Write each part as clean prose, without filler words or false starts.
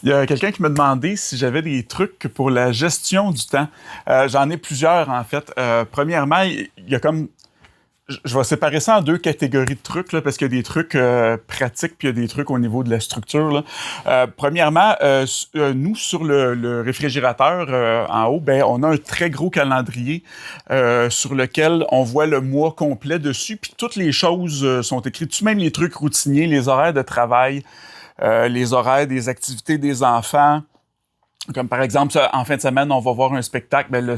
Il y a quelqu'un qui m'a demandé si j'avais des trucs pour la gestion du temps. J'en ai plusieurs, en fait. Premièrement, il y a comme... Je vais séparer ça en deux catégories de trucs, là, parce qu'il y a des trucs pratiques puis il y a des trucs au niveau de la structure. Là. Premièrement, nous, sur le réfrigérateur en haut, ben, on a un très gros calendrier sur lequel on voit le mois complet dessus, puis toutes les choses sont écrites, tout même les trucs routiniers, les horaires de travail, les horaires des activités des enfants. Comme par exemple, en fin de semaine, on va voir un spectacle, ben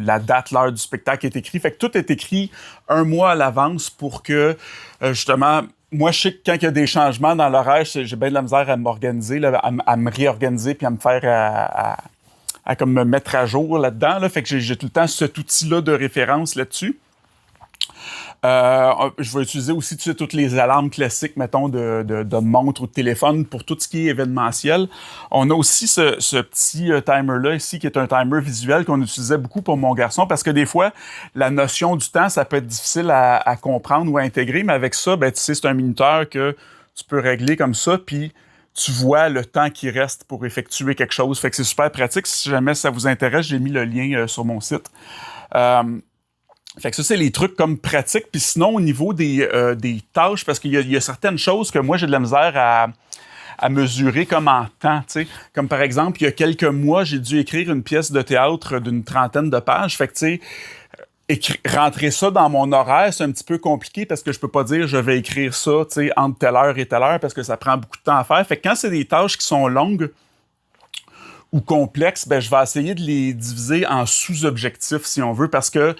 la date, l'heure du spectacle est écrite. Fait que tout est écrit un mois à l'avance pour que, justement, moi, je sais que quand il y a des changements dans l'horaire, j'ai bien de la misère à m'organiser, là, à me réorganiser puis à me faire à comme me mettre à jour là-dedans. Là. Fait que j'ai tout le temps cet outil-là de référence là-dessus. Je vais utiliser aussi toutes les alarmes classiques, mettons, de montre ou de téléphone pour tout ce qui est événementiel. On a aussi ce petit timer-là ici, qui est un timer visuel qu'on utilisait beaucoup pour mon garçon, parce que des fois, la notion du temps, ça peut être difficile à comprendre ou à intégrer, mais avec ça, ben, tu sais, c'est un minuteur que tu peux régler comme ça, puis tu vois le temps qui reste pour effectuer quelque chose. Fait que c'est super pratique. Si jamais ça vous intéresse, j'ai mis le lien sur mon site. Fait que ça, c'est les trucs comme pratiques. Puis sinon, au niveau des tâches, parce qu'il y a certaines choses que moi, j'ai de la misère à mesurer comme en temps, tu sais. Comme par exemple, il y a quelques mois, j'ai dû écrire une pièce de théâtre d'une trentaine de pages. Fait que, tu sais, rentrer ça dans mon horaire, c'est un petit peu compliqué parce que je peux pas dire je vais écrire ça, tu sais, entre telle heure et telle heure parce que ça prend beaucoup de temps à faire. Fait que quand c'est des tâches qui sont longues, ou complexes, ben, je vais essayer de les diviser en sous-objectifs, si on veut, parce que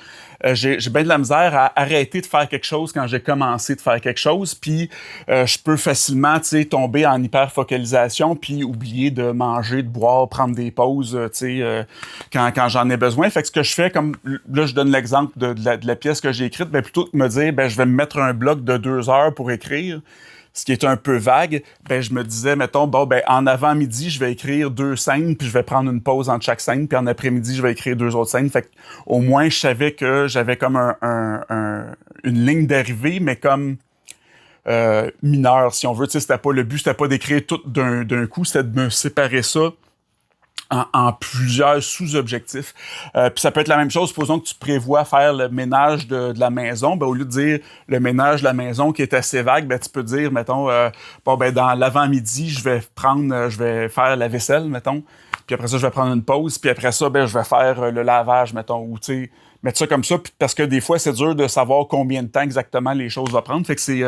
j'ai bien de la misère à arrêter de faire quelque chose quand j'ai commencé de faire quelque chose, puis je peux facilement, tu sais, tomber en hyper-focalisation, puis oublier de manger, de boire, prendre des pauses, tu sais, quand j'en ai besoin. Fait que ce que je fais, comme là, je donne l'exemple de la pièce que j'ai écrite, ben, plutôt que de me dire, ben, je vais me mettre un bloc de 2 heures pour écrire, ce qui est un peu vague, ben je me disais, mettons, bon, ben en avant-midi, je vais écrire 2 scènes, puis je vais prendre une pause entre chaque scène, puis en après-midi, je vais écrire 2 autres scènes. Fait que, au moins, je savais que j'avais comme une ligne d'arrivée, mais comme mineure, si on veut. Tu sais, c'était pas le but, c'était pas d'écrire tout d'un coup, c'était de me séparer ça en plusieurs sous-objectifs. Puis ça peut être la même chose, supposons que tu prévois faire le ménage de la maison, ben, au lieu de dire le ménage de la maison qui est assez vague, ben, tu peux dire, mettons, bon, ben, dans l'avant-midi, je vais faire la vaisselle, mettons, puis après ça, je vais prendre une pause, puis après ça, ben, je vais faire le lavage, mettons, ou, tu sais, mettre ça comme ça, parce que des fois, c'est dur de savoir combien de temps exactement les choses vont prendre. Fait que c'est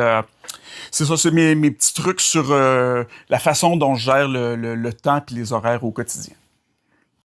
ça, c'est mes petits trucs sur la façon dont je gère le temps et les horaires au quotidien.